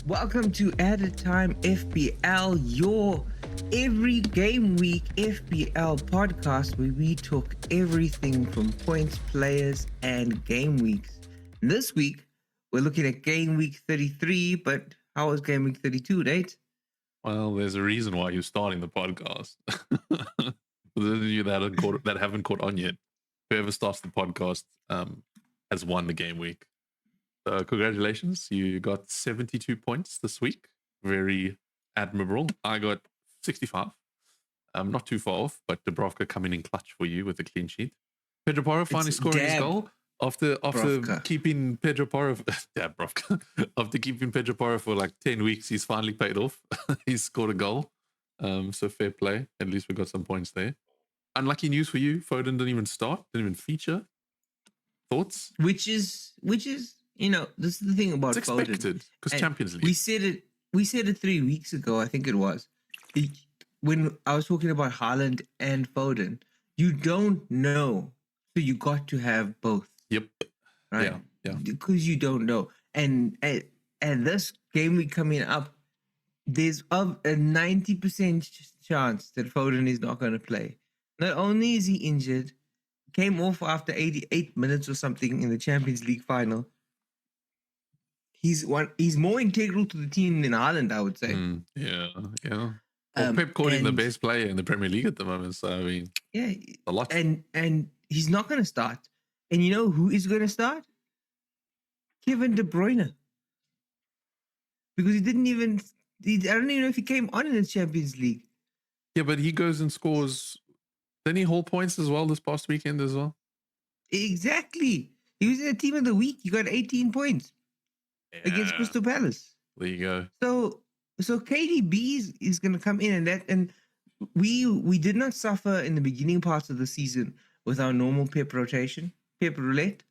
Welcome to Added Time FPL, your every game week FPL podcast where we talk everything from points, players, and game weeks. And this week, we're looking at game week 33, but how was game week 32, Nate? Well, there's a reason why you're starting the podcast. For those of you that haven't caught on yet, whoever starts the podcast has won the game week. So congratulations, you got 72 points this week. Very admirable. I got 65. Not too far off, but Dubrovka coming in clutch for you with a clean sheet. Pedro Porro finally scoring his goal after keeping Pedro Porro after keeping Pedro Porro for like 10 weeks. He's finally paid off. He's scored a goal. So fair play. At least we got some points there. Unlucky news for you. Foden didn't even start. Didn't even feature. Thoughts? Which is this is the thing about it's Foden. Expected because Champions League. We said it 3 weeks ago. I think it was when I was talking about Haaland and Foden. You don't know, so you got to have both. Yep. Right. Yeah. Because you don't know, and this game week coming up, there's a 90% chance that Foden is not going to play. Not only is he injured, came off after 88 minutes or something in the Champions League final. He's more integral to the team than Haaland, I would say. Yeah. Well, Pep called him the best player in the Premier League at the moment. So I mean, yeah, a lot. And he's not going to start. And you know who is going to start? Kevin De Bruyne. Because I don't even know if he came on in the Champions League. Yeah, but he goes and scores. Didn't he hold points as well this past weekend as well? Exactly. He was in the team of the week. He got 18 points against Crystal Palace. There you go. So KDB is going to come in, and we did not suffer in the beginning parts of the season with our normal Pep rotation, Pep roulette.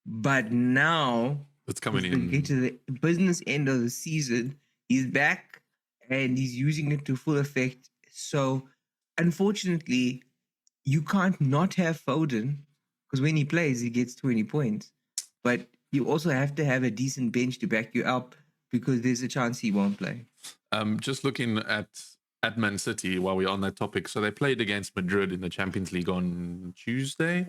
But now it's coming in. Get to the business end of the season. He's back and he's using it to full effect. So unfortunately, you can't not have Foden because when he plays, he gets 20 points. But you also have to have a decent bench to back you up because there's a chance he won't play. Just looking at Man City while we're on that topic. So they played against Madrid in the Champions League on Tuesday.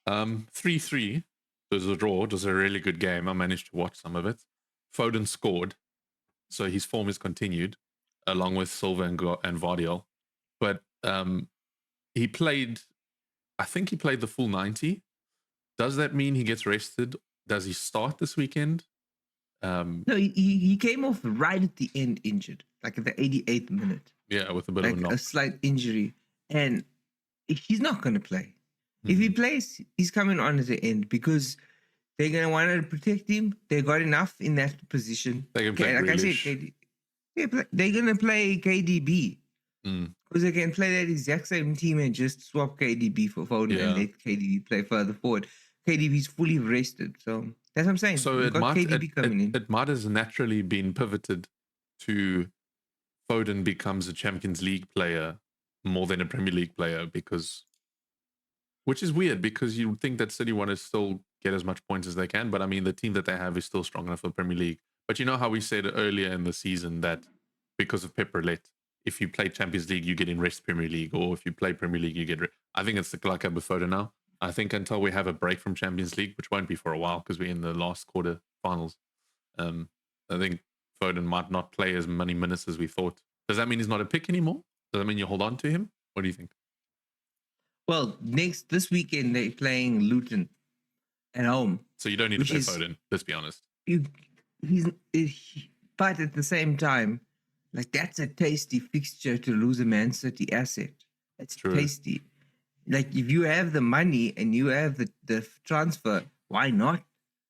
3-3. It was a draw. It was a really good game. I managed to watch some of it. Foden scored. So his form is continued along with Silva and Vardiel. But he played, I think he played the full 90. Does that mean he gets rested? Does he start this weekend? No, he came off right at the end injured, like at the 88th minute. Yeah, with a bit of a knock. A slight injury. And he's not going to play. If he plays, he's coming on at the end because they're going to want to protect him. They got enough in that position. They can play like Grealish. I said, they're going to play KDB because they can play that exact same team and just swap KDB for Foden and let KDB play further forward. KDB's fully rested. So that's what I'm saying. So it might have naturally been pivoted to Foden becomes a Champions League player more than a Premier League player which is weird because you would think that City want to still get as much points as they can. But I mean, the team that they have is still strong enough for the Premier League. But you know how we said earlier in the season that because of Pep Roulette, if you play Champions League, you get in rest Premier League. Or if you play Premier League, you get I think it's the like with Foden now. I think until we have a break from Champions League, which won't be for a while because we're in the last quarter finals, I think Foden might not play as many minutes as we thought. Does that mean he's not a pick anymore? Does that mean you hold on to him? What do you think? Well, this weekend they're playing Luton at home. So you don't need to play Foden, let's be honest. But at the same time, like that's a tasty fixture to lose a Man City asset. It's tasty. Like if you have the money and you have the transfer, why not?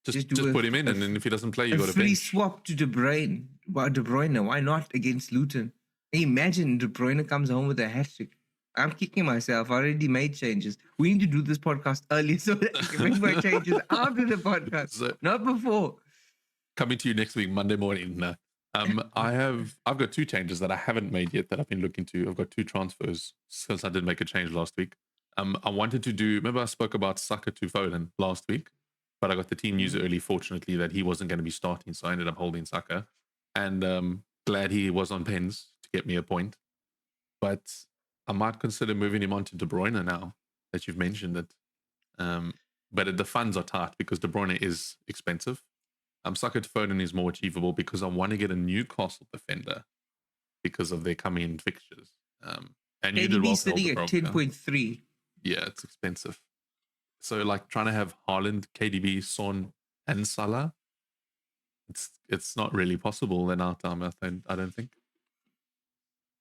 Just put him in, and then if he doesn't play, you got a free bench. Swap to De Bruyne. Why not against Luton? Imagine De Bruyne comes home with a hat-trick. I'm kicking myself. I already made changes. We need to do this podcast early so that I can make my changes after the podcast, not before. Coming to you next week, Monday morning. No. I've got 2 changes that I haven't made yet that I've been looking to. I've got 2 transfers since I did make a change last week. I wanted to do. Remember, I spoke about Saka to Foden last week, but I got the team news early. Fortunately, that he wasn't going to be starting, so I ended up holding Saka. and glad he was on pens to get me a point. But I might consider moving him on to De Bruyne now that you've mentioned it. But the funds are tight because De Bruyne is expensive. Saka to Foden is more achievable because I want to get a Newcastle defender because of their coming fixtures. And you did well KDB to hold sitting the at Bronco. 10.3. Yeah, it's expensive. So like trying to have Haaland, KDB, Son, and Salah, it's not really possible in our time. I don't think.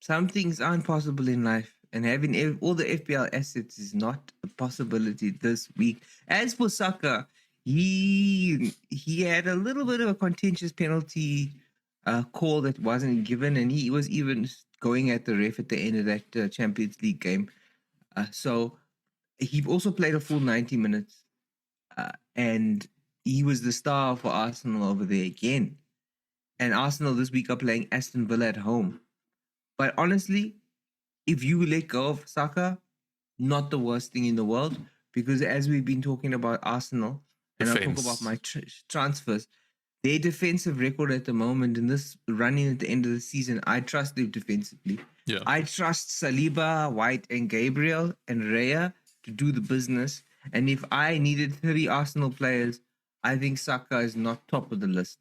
Some things aren't possible in life, and having all the FPL assets is not a possibility this week. As for Saka, he had a little bit of a contentious penalty call that wasn't given, and he was even going at the ref at the end of that Champions League game. So he also played a full 90 minutes, and he was the star for Arsenal over there again. And Arsenal this week are playing Aston Villa at home. But honestly, if you let go of Saka, not the worst thing in the world, because as we've been talking about Arsenal, and I'll talk about my transfers, their defensive record at the moment in this running at the end of the season, I trust them defensively. Yeah. I trust Saliba, White, and Gabriel and Raya to do the business. And if I needed 30 Arsenal players, I think Saka is not top of the list.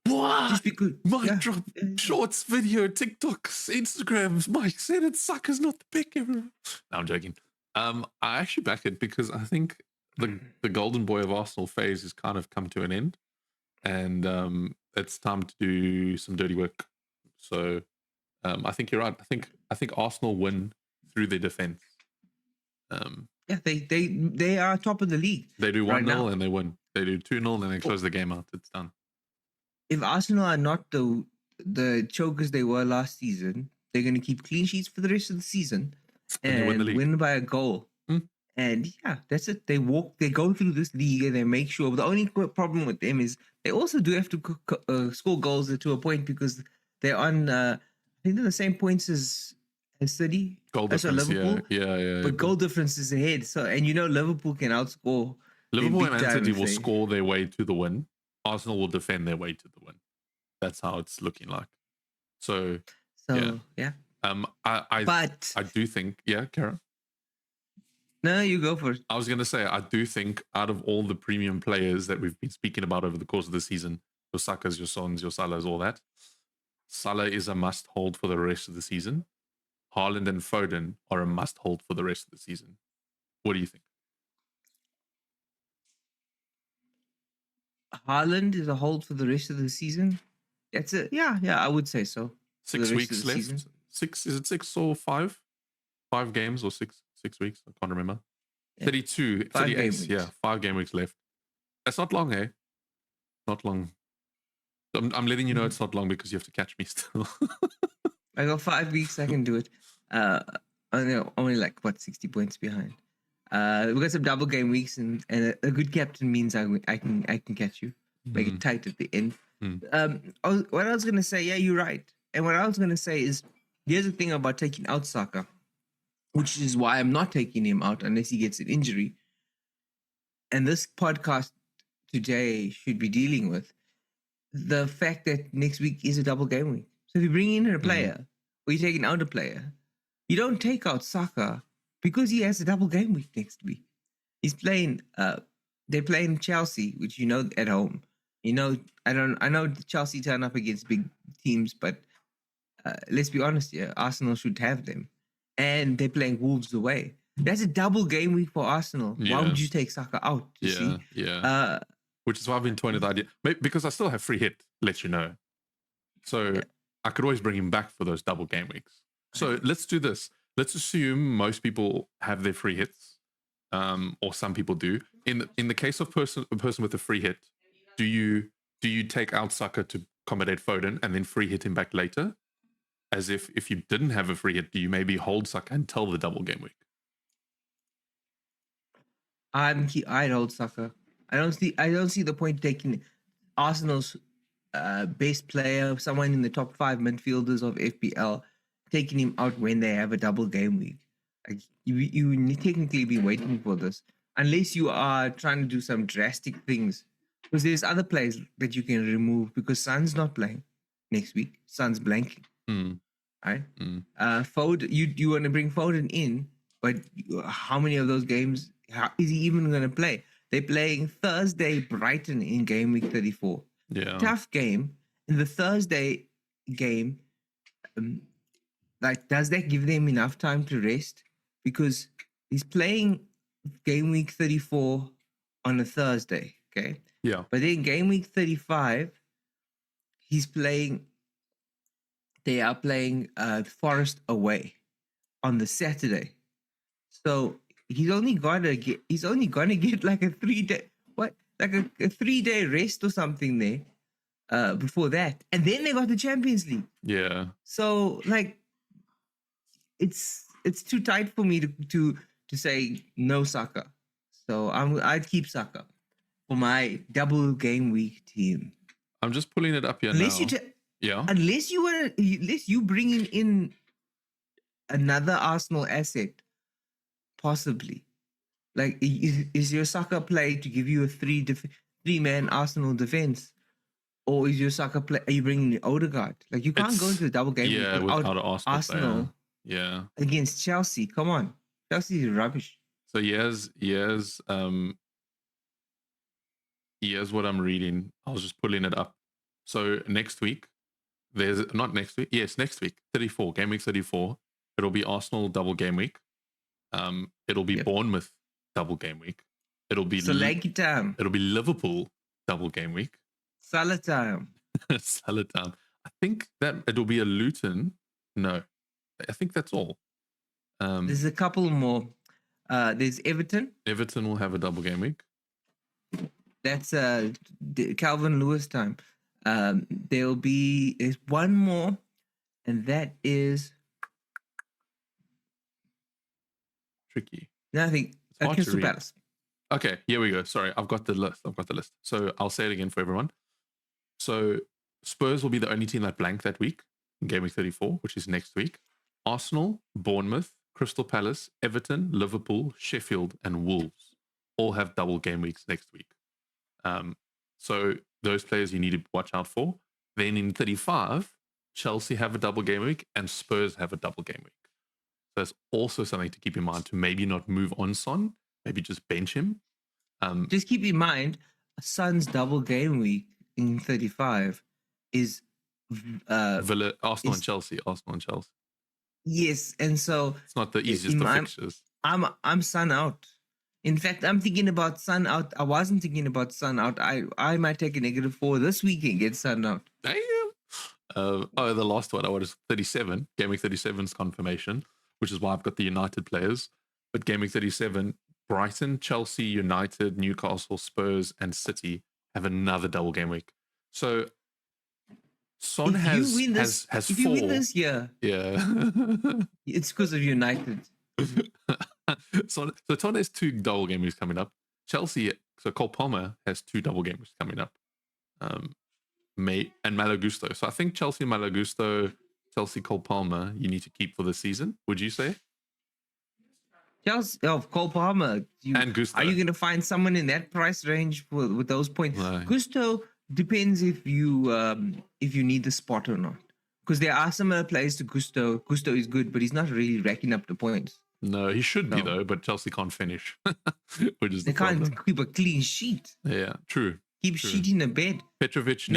What? Just because Mic drop, shorts, video, TikToks, Instagrams. Mike said it. Saka's not the pick. No, I'm joking. I actually back it because I think the golden boy of Arsenal phase has kind of come to an end, and it's time to do some dirty work. So I think you're right. I think Arsenal win through their defense. Yeah, they are top of the league. They do 1-0 right and they win. They do 2-0 and they close the game out. It's done. If Arsenal are not the chokers they were last season, they're going to keep clean sheets for the rest of the season and win by a goal. And yeah, that's it. They go through this league and they make sure. The only problem with them is they also do have to score goals to a point because they're on. I think they're the same points as City. Goal difference, Liverpool. Yeah. But goal difference is ahead. So Liverpool can outscore. Liverpool and Man City will score their way to the win. Arsenal will defend their way to the win. That's how it's looking like. So yeah. I do think, Kara. No, you go first. I was going to say, I do think out of all the premium players that we've been speaking about over the course of the season, your Sakas, your Sons, your Salahs, all that, Salah is a must hold for the rest of the season. Haaland and Foden are a must hold for the rest of the season. What do you think? Haaland is a hold for the rest of the season. That's it. Yeah, I would say so. 6 weeks left. Season. 6? Is it 6 or 5? 5 games or 6 weeks? I can't remember. Yeah. 32, 38. Yeah, 5 game weeks left. That's not long, eh? Not long. I'm letting you know it's not long because you have to catch me still. I got 5 weeks. I can do it. Only like 60 points behind. We got some double game weeks, and a good captain means I can catch you, make it tight at the end. What I was gonna say, yeah, you're right. And what I was gonna say is, here's the thing about taking out Saka, which is why I'm not taking him out unless he gets an injury. And this podcast today should be dealing with the fact that next week is a double game week. So if you bring in a player or you're taking out a player, you don't take out Saka because he has a double game week next week. He's playing. They're playing Chelsea, which at home. I know Chelsea turn up against big teams, but let's be honest here. Arsenal should have them, and they're playing Wolves away. That's a double game week for Arsenal. Yeah. Why would you take Saka out? Yeah. Which is why I've been toying with the idea. Maybe because I still have free hit, let you know. So I could always bring him back for those double game weeks. So let's do this. Let's assume most people have their free hits, or some people do. In the case of a person with a free hit, do you take out Saka to accommodate Foden and then free hit him back later? As if you didn't have a free hit, do you maybe hold Saka until the double game week? I'd hold Saka. I don't see the point taking Arsenal's best player, someone in the top 5 midfielders of FPL, taking him out when they have a double game week. Like, you technically be waiting for this, unless you are trying to do some drastic things Because there's other players that you can remove because Son's not playing next week. Son's blanking, Mm, right? mm. Foden, you want to bring Foden in, but how many of those games? How is he even going to play? They're playing Thursday Brighton in game week 34. Yeah. Tough game. In the Thursday game, like, does that give them enough time to rest? Because he's playing game week 34 on a Thursday, okay? Yeah. But then game week 35, they are playing Forest away on the Saturday. So he's only gonna get like a 3-day like a 3-day rest or something there before that. And then they got the Champions League. Yeah. So like it's too tight for me to say no Saka. So I'd keep Saka for my double game week team. I'm just pulling it up here Unless now. unless you bring in another Arsenal asset, possibly. Like, is your Saka play to give you a three-man Arsenal defense, or is your Saka play? Are you bringing the Odegaard? Like, you can't go into the double game without an Arsenal player. Yeah, against Chelsea. Come on, Chelsea is rubbish. So here's what I'm reading. I was just pulling it up. So next week, next week, 34, game week 34. It'll be Arsenal double game week. It'll be Bournemouth double game week. It'll be time. It'll be Liverpool double game week. Salah time. Salah time. I think that it'll be a Luton. No, I think that's all. There's a couple more. There's Everton. Everton will have a double game week. That's Calvin Lewis time. There's one more, and that is tricky. No, I think Crystal Palace. Okay, here we go. Sorry, I've got the list. So I'll say it again for everyone. So Spurs will be the only team that blank that week in game week 34, which is next week. Arsenal, Bournemouth, Crystal Palace, Everton, Liverpool, Sheffield, and Wolves all have double game weeks next week. So those players you need to watch out for. Then in 35, Chelsea have a double game week and Spurs have a double game week. So that's also something to keep in mind, to maybe not move on Son, maybe just bench him. Just keep in mind, Son's double game week in 35 is Villa, Arsenal and Chelsea. Yes, and so it's not the easiest of fixtures. I'm Son out. In fact, I'm thinking about Son out. I wasn't thinking about Son out. I might take a -4 this weekend, get Son out. Damn. The last one I was 37. Game week 37's confirmation, which is why I've got the United players. But game week 37, Brighton, Chelsea, United, Newcastle, Spurs, and City have another double game week. So Son has 4. If you win this year, it's because of United. So Son has 2 double game weeks coming up. Chelsea, so Cole Palmer has 2 double game weeks coming up. May and Malo Gusto. So I think Chelsea, Malo Gusto, Chelsea, Cole Palmer, you need to keep for the season. Would you say? Chelsea, Cole Palmer. And Gusto. Are you going to find someone in that price range with those points? No. Gusto depends if you need the spot or not. Because there are similar players to Gusto. Gusto is good, but he's not really racking up the points. No, he should be though, but Chelsea can't finish. Which is they can't keep a clean sheet. Yeah, true. Keep sheeting the bed. Petrovic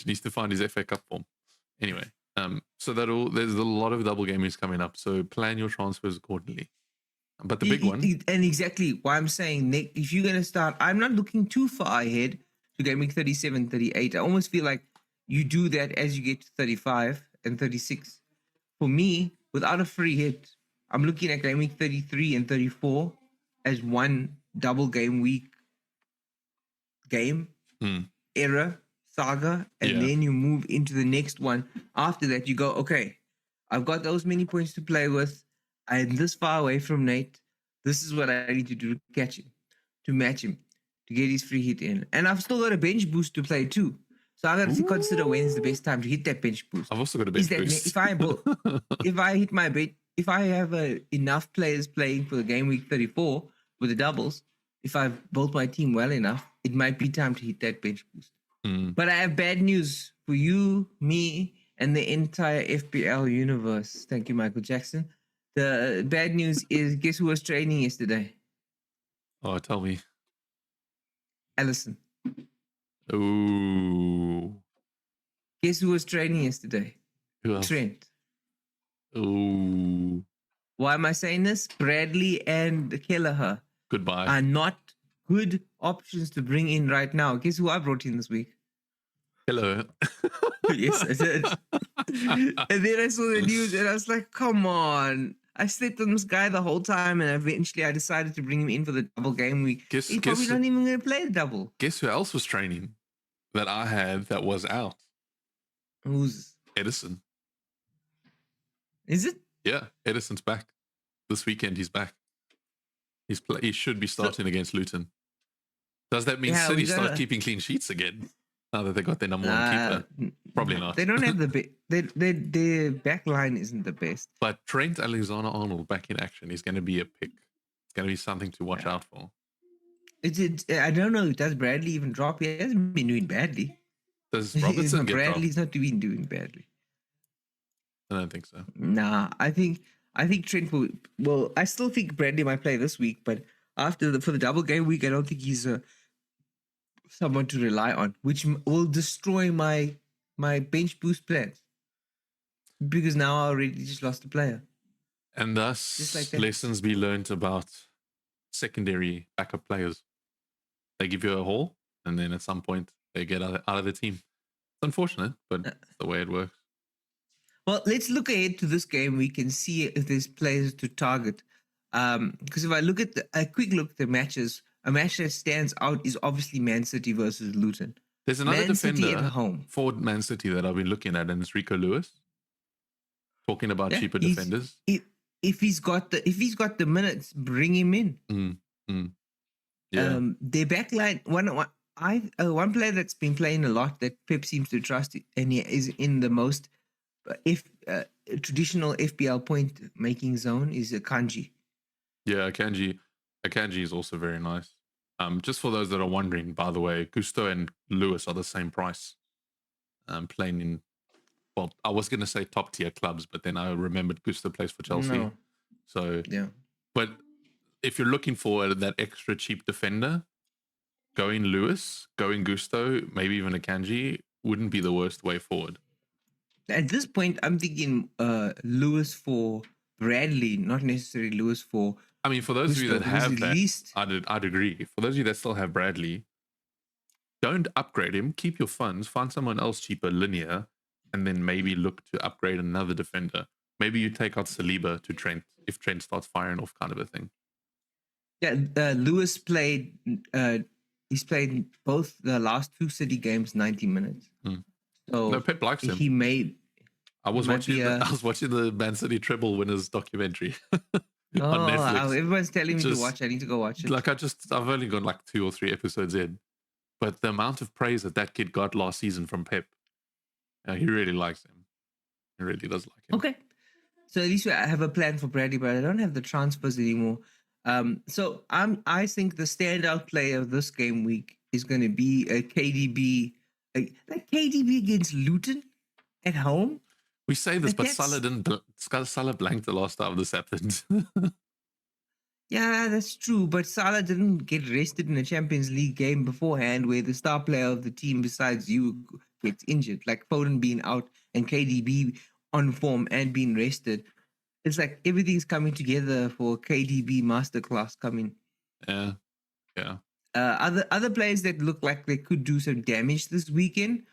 needs to find his FA Cup form. Anyway, so there's a lot of double gamings coming up. So plan your transfers accordingly. But the big one, and exactly why I'm saying, Nick, if you're gonna start, I'm not looking too far ahead to game week 37, 38. I almost feel like you do that as you get to 35 and 36. For me, without a free hit, I'm looking at game week 33 and 34 as one double game week game era saga, and then you move into the next one. After that, you go, okay, I've got those many points to play with. I'm this far away from Nate. This is what I need to do to catch him, to match him, to get his free hit in. And I've still got a bench boost to play too. So I got to consider when's the best time to hit that bench boost. I've also got a bench boost. If I hit my bet, if I have enough players playing for the game week 34 with the doubles, if I've built my team well enough, it might be time to hit that bench boost. But I have bad news for you, me, and the entire FPL universe. Thank you, Michael Jackson. The bad news is, guess who was training yesterday? Oh, tell me. Allison. Ooh. Guess who was training yesterday? Who else? Trent. Ooh. Why am I saying this? Bradley and Kelleher Goodbye. are not good options to bring in right now. Guess who I brought in this week? Hello. Yes, I did. And then I saw the news and I was like, come on. I slept on this guy the whole time and eventually I decided to bring him in for the double game week. He's probably not even going to play the double. Guess who else was training that I had that was out? Who's? Edison. Is it? Yeah, Edison's back. This weekend he's back. He should be starting against Luton. Does that mean City start keeping clean sheets again? Now that they got their number one keeper? Probably not. They don't have their back line isn't the best. But Trent Alexander-Arnold back in action is going to be a pick. It's going to be something to watch out for. I don't know. Does Bradley even drop? He hasn't been doing badly. Does Robertson get Bradley's not been doing badly. I don't think so. Nah, I think Trent will. Well, I still think Bradley might play this week, but for the double game week, I don't think he's someone to rely on, which will destroy my bench boost plans because now I already just lost a player. And thus, lessons be learned about secondary backup players. They give you a haul, and then at some point they get out of the team. It's unfortunate, but it's the way it works. Well, let's look ahead to this game. We can see if there's players to target. Because if I look at a quick look at the matches, a match that stands out is obviously Man City versus Luton. There's another Man defender City at home for Man City that I've been looking at, and it's Rico Lewis. Talking about cheaper defenders. If he's got the minutes, bring him in. Yeah. Their backline, one player that's been playing a lot that Pep seems to trust, and he is in the most traditional FPL point making zone, is Akanji. Yeah, Akanji is also very nice. Just for those that are wondering, by the way, Gusto and Lewis are the same price. Playing in, well, I was going to say top tier clubs, but then I remembered Gusto plays for Chelsea. No. So yeah. But if you're looking for that extra cheap defender, going Lewis, going Gusto, maybe even Akanji wouldn't be the worst way forward. At this point, I'm thinking Lewis for Bradley, not necessarily Lewis for. I mean, for those Gusto, of you that have that, least... I'd agree. For those of you that still have Bradley, don't upgrade him. Keep your funds. Find someone else cheaper, linear, and then maybe look to upgrade another defender. Maybe you take out Saliba to Trent if Trent starts firing off, kind of a thing. Yeah, Lewis played. He's played both the last two City games 90 minutes. So no, Pep likes him. He may. I was watching the Man City treble winners documentary. On Netflix. Everyone's telling me to watch. I need to go watch it. I've only got like 2 or 3 episodes in, but the amount of praise that kid got last season from Pep, he really likes him. He really does like him. Okay, so at least I have a plan for Bradley, but I don't have the transfers anymore. So I think the standout player of this game week is going to be a KDB, like KDB against Luton at home. We say this, but Salah blanked the last time this happened. Yeah, that's true. But Salah didn't get rested in a Champions League game beforehand where the star player of the team besides you gets injured. Like Foden being out and KDB on form and being rested. It's like everything's coming together for KDB masterclass coming. Yeah. Other players that look like they could do some damage this weekend.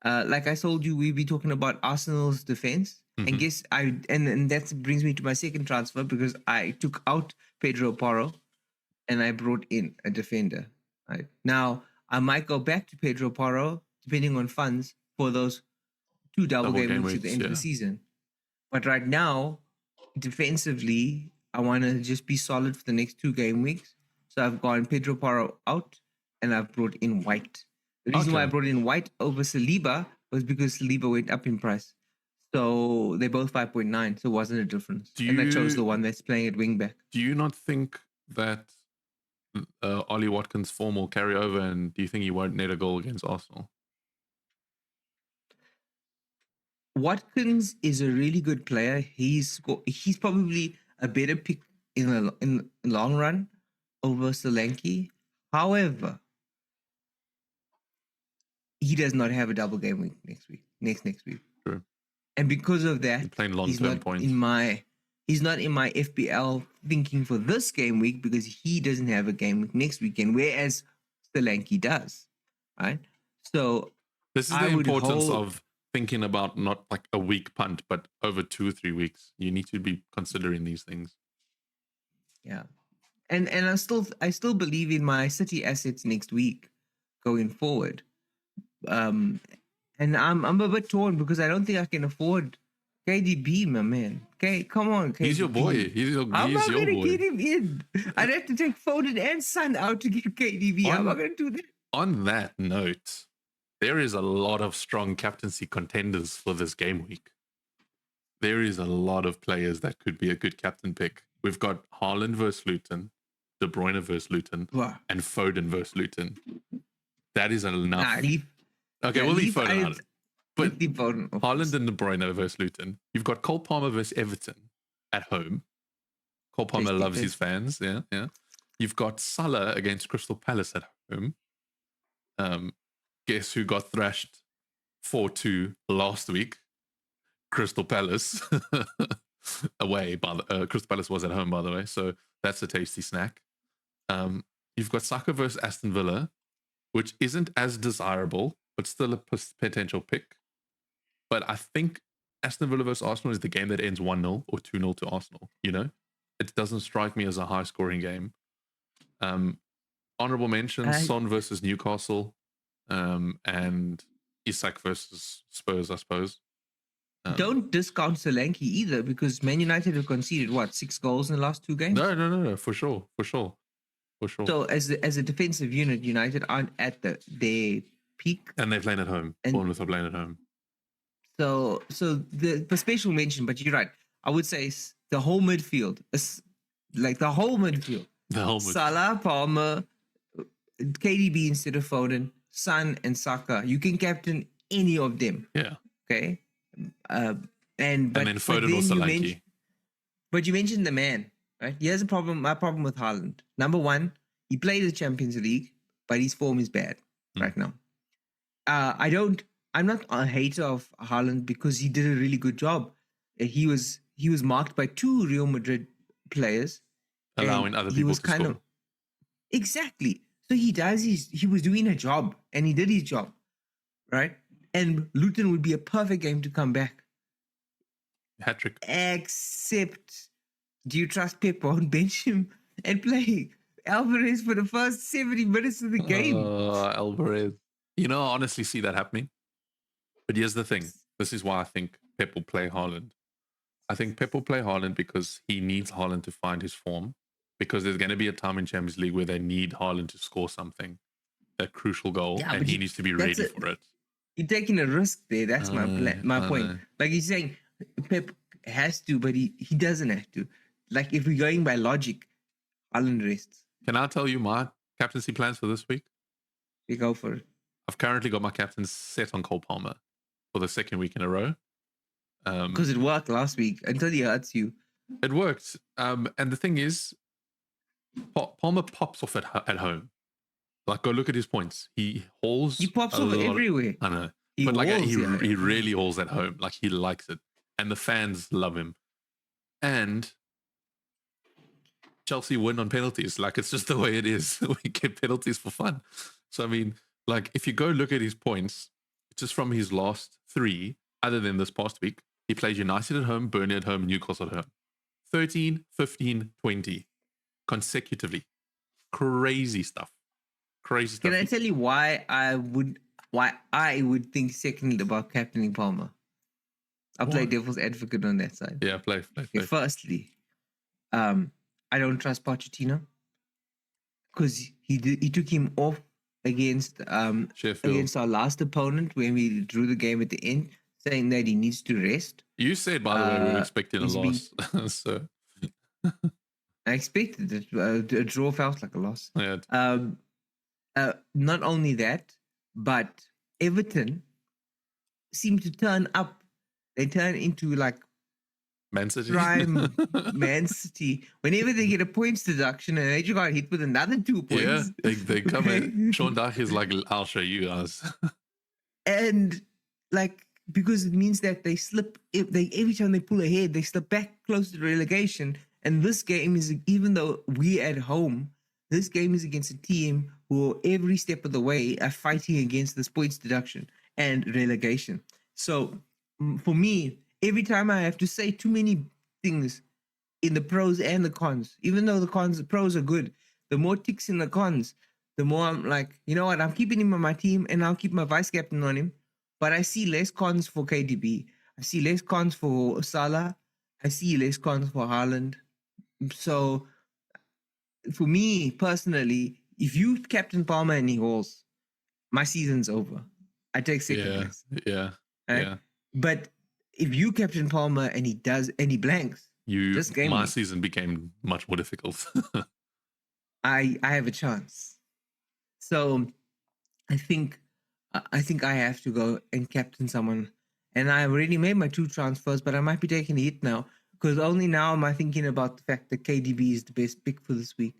Like I told you, we'll be talking about Arsenal's defense. Mm-hmm. And that brings me to my second transfer because I took out Pedro Porro and I brought in a defender. Right now, I might go back to Pedro Porro depending on funds for those 2 double game weeks at the end of the season. But right now, defensively, I want to just be solid for the next 2 game weeks. So I've gone Pedro Porro out and I've brought in White. The reason why I brought in White over Saliba was because Saliba went up in price. So they're both 5.9, so it wasn't a difference. And I chose the one that's playing at wing back. Do you not think that Ollie Watkins' form will carry over, and do you think he won't net a goal against Arsenal? Watkins is a really good player. He's probably a better pick in the long run over Solanke. However, he does not have a double game week next week. Next week. True. And because of that, You're playing long-term points. He's not in my FPL thinking for this game week because he doesn't have a game week next weekend, whereas Solanke does. Right? So this is the importance of thinking about not like a week punt, but over 2 or 3 weeks. You need to be considering these things. Yeah. And I still believe in my City assets next week going forward. And I'm a bit torn because I don't think I can afford KDB, my man. Okay, come on, KDB. He's your boy. I'm not going to get him in. I'd have to take Foden and Son out to get KDB. I'm not going to do that. On that note, there is a lot of strong captaincy contenders for this game week. There is a lot of players that could be a good captain pick. We've got Haaland versus Luton, De Bruyne versus Luton, and Foden versus Luton. That is enough. We'll leave Foden out. But Haaland and De Bruyne versus Luton. You've got Cole Palmer versus Everton at home. Cole Palmer loves his fans. Yeah. You've got Salah against Crystal Palace at home. Guess who got thrashed 4-2 last week? Crystal Palace. Away. Crystal Palace was at home, by the way. So that's a tasty snack. You've got Saka versus Aston Villa, which isn't as desirable, but still a potential pick. But I think Aston Villa versus Arsenal is the game that ends 1-0 or 2-0 to Arsenal. You know, it doesn't strike me as a high-scoring game. Honorable mentions: Son versus Newcastle, and Isak versus Spurs, I suppose. Don't discount Solanke either, because Man United have conceded 6 goals in the last 2 games. No, for sure. So as a defensive unit, United aren't at their peak, and they're playing at home. Bournemouth are playing at home. So the special mention, but you're right. I would say the whole midfield, Salah, Palmer, KDB instead of Foden, Son and Saka. You can captain any of them. Yeah. Okay. And then Foden or Solanke. But you mentioned the man, right? Here's a problem. My problem with Haaland. Number one, he played the Champions League, but his form is bad right now. I'm not a hater of Haaland because he did a really good job. He was marked by 2 Real Madrid players, allowing other people to score. Exactly. So he was doing a job, and he did his job, right? And Luton would be a perfect game to come back. Hat-trick. Except, do you trust Pep won't bench him and play Alvarez for the first 70 minutes of the game? Alvarez. You know, I honestly see that happening. But here's the thing. This is why I think Pep will play Haaland. I think Pep will play Haaland because he needs Haaland to find his form. Because there's going to be a time in Champions League where they need Haaland to score something. That crucial goal. Yeah, and he needs to be ready for it. You're taking a risk there. That's my point. Like he's saying Pep has to, but he doesn't have to. Like if we're going by logic, Haaland rests. Can I tell you my captaincy plans for this week? You go for it. I've currently got my captain set on Cole Palmer for the 2nd week in a row. Because it worked last week until he hurts you. It worked. And the thing is, Palmer pops off at home. Like, go look at his points. He hauls. He pops off everywhere. I know. He really hauls at home. Like, he likes it. And the fans love him. And Chelsea win on penalties. Like, it's just the way it is. We get penalties for fun. So, I mean, like, if you go look at his points, just from his last 3, other than this past week, he played United at home, Burnley at home, Newcastle at home. 13, 15, 20 consecutively. Crazy stuff. Can I tell you why I would think secondly about captaining Palmer? I'll play devil's advocate on that side. Yeah, play. Okay, firstly, I don't trust Pochettino because he took him off against our last opponent when we drew the game at the end, saying that he needs to rest. You said, by the way, we were expecting a loss. So I expected it. A draw felt like a loss. Yeah. Not only that, but Everton seem to turn up. They turn into like Man City. prime Man City whenever they get a points deduction, and they just got hit with another 2 Yeah, points. they come in. Sean Dyche is like, I'll show you guys. And like, because it means that they slip, if they every time they pull ahead, they slip back close to relegation. And this game is, even though we at home, this game is against a team who every step of the way are fighting against this points deduction and relegation. So for me, every time I have to say too many things in the pros and the cons, even though the pros are good, the more ticks in the cons, the more I'm like, you know what, I'm keeping him on my team and I'll keep my vice captain on him. But I see less cons for KDB. I see less cons for Salah. I see less cons for Haaland. So for me personally, if you captain Palmer and he hauls, my season's over. I take second place. Yeah. Right? Yeah. But if you captain Palmer and he does and he blanks, my season became much more difficult. I have a chance. So I think I have to go and captain someone. And I already made my 2 transfers, but I might be taking a hit now, because only now am I thinking about the fact that KDB is the best pick for this week.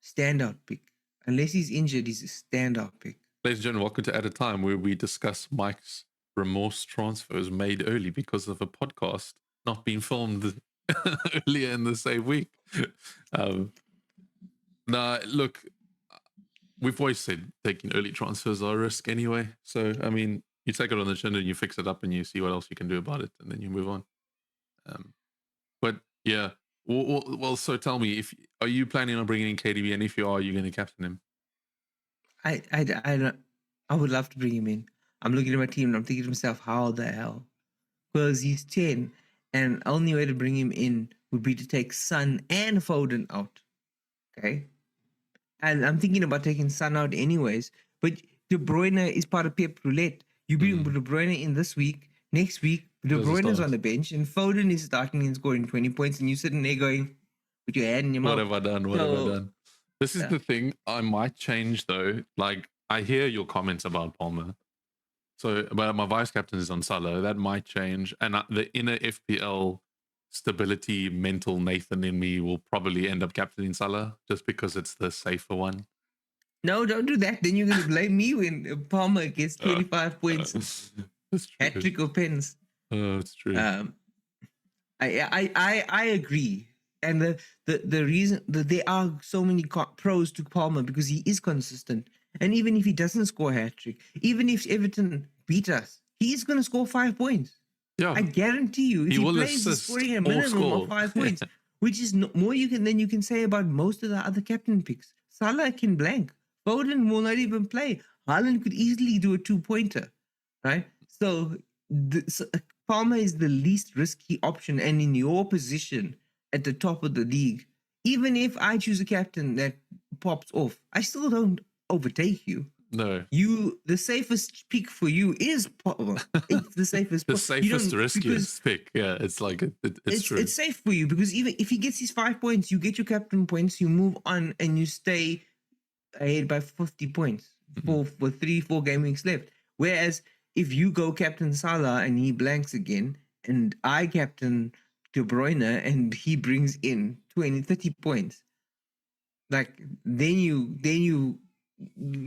Standout pick. Unless he's injured, he's a standout pick. Ladies and gentlemen, welcome to Added Time, where we discuss Mike's remorse transfers made early because of a podcast not being filmed earlier in the same week. Nah, look, we've always said taking early transfers are a risk anyway. So, I mean, you take it on the chin and you fix it up and you see what else you can do about it, and then you move on. But yeah, well, so tell me, are you planning on bringing in KDB, and if you are you going to captain him? I would love to bring him in. I'm looking at my team and I'm thinking to myself, how the hell? Because he's 10, and only way to bring him in would be to take Son and Foden out. Okay. And I'm thinking about taking Son out anyways. But De Bruyne is part of Pep Roulette. You bring De Bruyne in this week, next week, De Bruyne is on the bench, and Foden is starting and scoring 20 points, and you sitting there going with your hand in your mouth. What have I done? What have I done? This is the thing. I might change though. Like, I hear your comments about Palmer. So, but my vice captain is on Salah. That might change. And the inner FPL stability mental Nathan in me will probably end up captaining Salah just because it's the safer one. No, don't do that. Then you're going to blame me when Palmer gets 25 points. Hat trick of pens. Oh, it's true. I agree. And the reason that there are so many pros to Palmer, because he is consistent. And even if he doesn't score a hat trick, even if Everton beat us, he's going to score 5 points. Yeah, I guarantee you. If he plays, he's scoring a minimum of 5 points, which is more than you can say about most of the other captain picks. Salah can blank. Foden will not even play. Haaland could easily do a 2-pointer, right? So Palmer is the least risky option, and in your position at the top of the league, even if I choose a captain that pops off, I still don't overtake you. No, the safest pick for you is Palmer. It's the safest. The safest, riskiest pick. Yeah, it's like it's true. It's safe for you because even if he gets his 5 points, you get your captain points, you move on, and you stay ahead by 50 points for 3-4 game weeks left. Whereas if you go captain Salah and he blanks again, and I captain De Bruyne and he brings in 20-30 points, like then you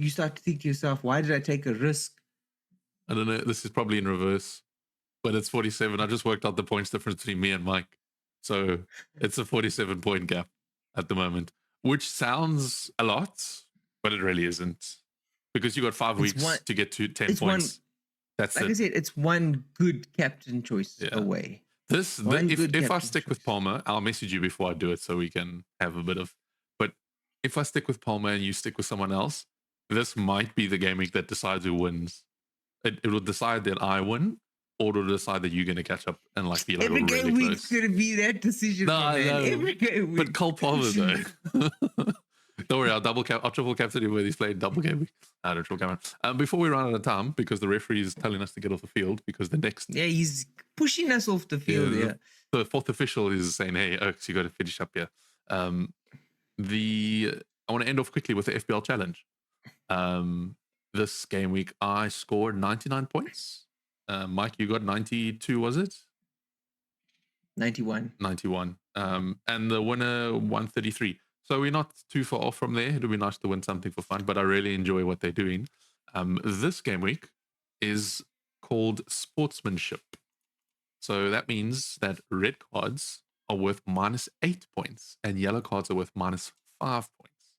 start to think to yourself, why did I take a risk? I don't know. This is probably in reverse, but it's 47. I just worked out the points difference between me and Mike. So it's a 47-point gap at the moment, which sounds a lot, but it really isn't, because you got 5 weeks to get to 10 points. That's like I said, it's one good captain choice away. If I stick with Palmer, I'll message you before I do it so we can have a bit of. But if I stick with Palmer and you stick with someone else, this might be the game week that decides who wins. It will decide that I win, or it'll decide that you're going to catch up and like be like every really game week's going to be that decision. No, every game week. But Cole Palmer though. Don't worry, I'll triple captain him when he's playing double game week. I don't triple captain. Before we run out of time, because the referee is telling us to get off the field, because the next he's pushing us off the field. The fourth official is saying, "Hey, Oaks, you got to finish up here." I want to end off quickly with the FPL challenge. This game week, I scored 99 points. Mike, you got 92, was it? 91. 91. And the winner, 133. So we're not too far off from there. It'll be nice to win something for fun, but I really enjoy what they're doing. This game week is called Sportsmanship. So that means that red cards are worth -8 points and yellow cards are worth -5 points,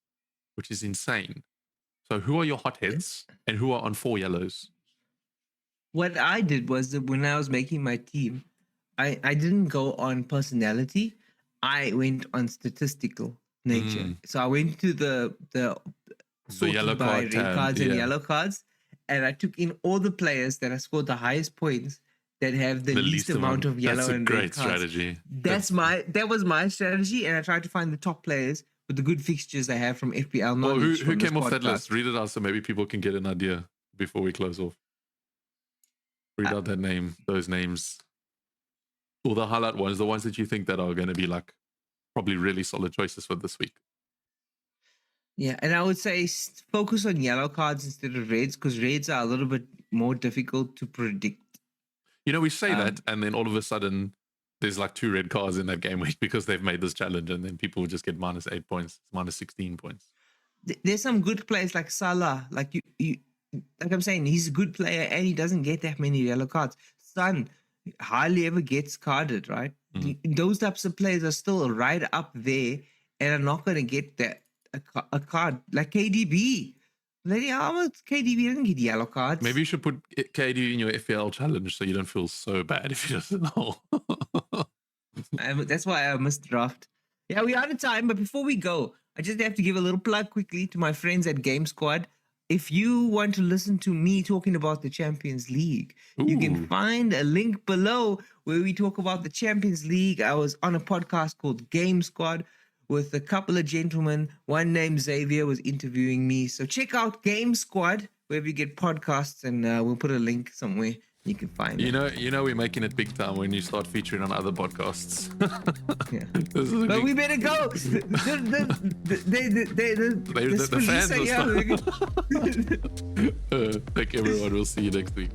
which is insane. So who are your hotheads and who are on 4 yellows? What I did was that when I was making my team, I didn't go on personality. I went on statistical nature. So I went to the yellow by card red tab, cards and yeah. yellow cards, and I took in all the players that I scored the highest points that have the least amount of yellow and red That's a cards. great strategy. That was my strategy, and I tried to find the top players with the good fixtures they have from FPL Well, knowledge. who from this came off that podcast. list? Read it out so maybe people can get an idea before we close off. Read out that name, those names. Or the highlight ones, the ones that you think that are going to be like probably really solid choices for this week. Yeah, and I would say focus on yellow cards instead of reds, because reds are a little bit more difficult to predict. You know, we say that, and then all of a sudden there's like 2 red cards in that game week because they've made this challenge, and then people will just get -8 points, -16 points. There's some good players like Salah, like you, like I'm saying, he's a good player and he doesn't get that many yellow cards. Son hardly ever gets carded, right? Those types of players are still right up there and are not going to get that a card like KDB. Lady, KDB doesn't get yellow cards. Maybe you should put KD in your FPL challenge so you don't feel so bad if you doesn't know. That's why I missed draft. Yeah, we're out of time, but before we go, I just have to give a little plug quickly to my friends at Game Squad. If you want to listen to me talking about the Champions League, you can find a link below where we talk about the Champions League. I was on a podcast called Game Squad with a couple of gentlemen. One named Xavier was interviewing me. So check out Game Squad wherever you get podcasts, and we'll put a link somewhere you can find it. You know, we're making it big time when you start featuring on other podcasts. Yeah. But we better go. The fans will start. Thank you, everyone. We'll see you next week.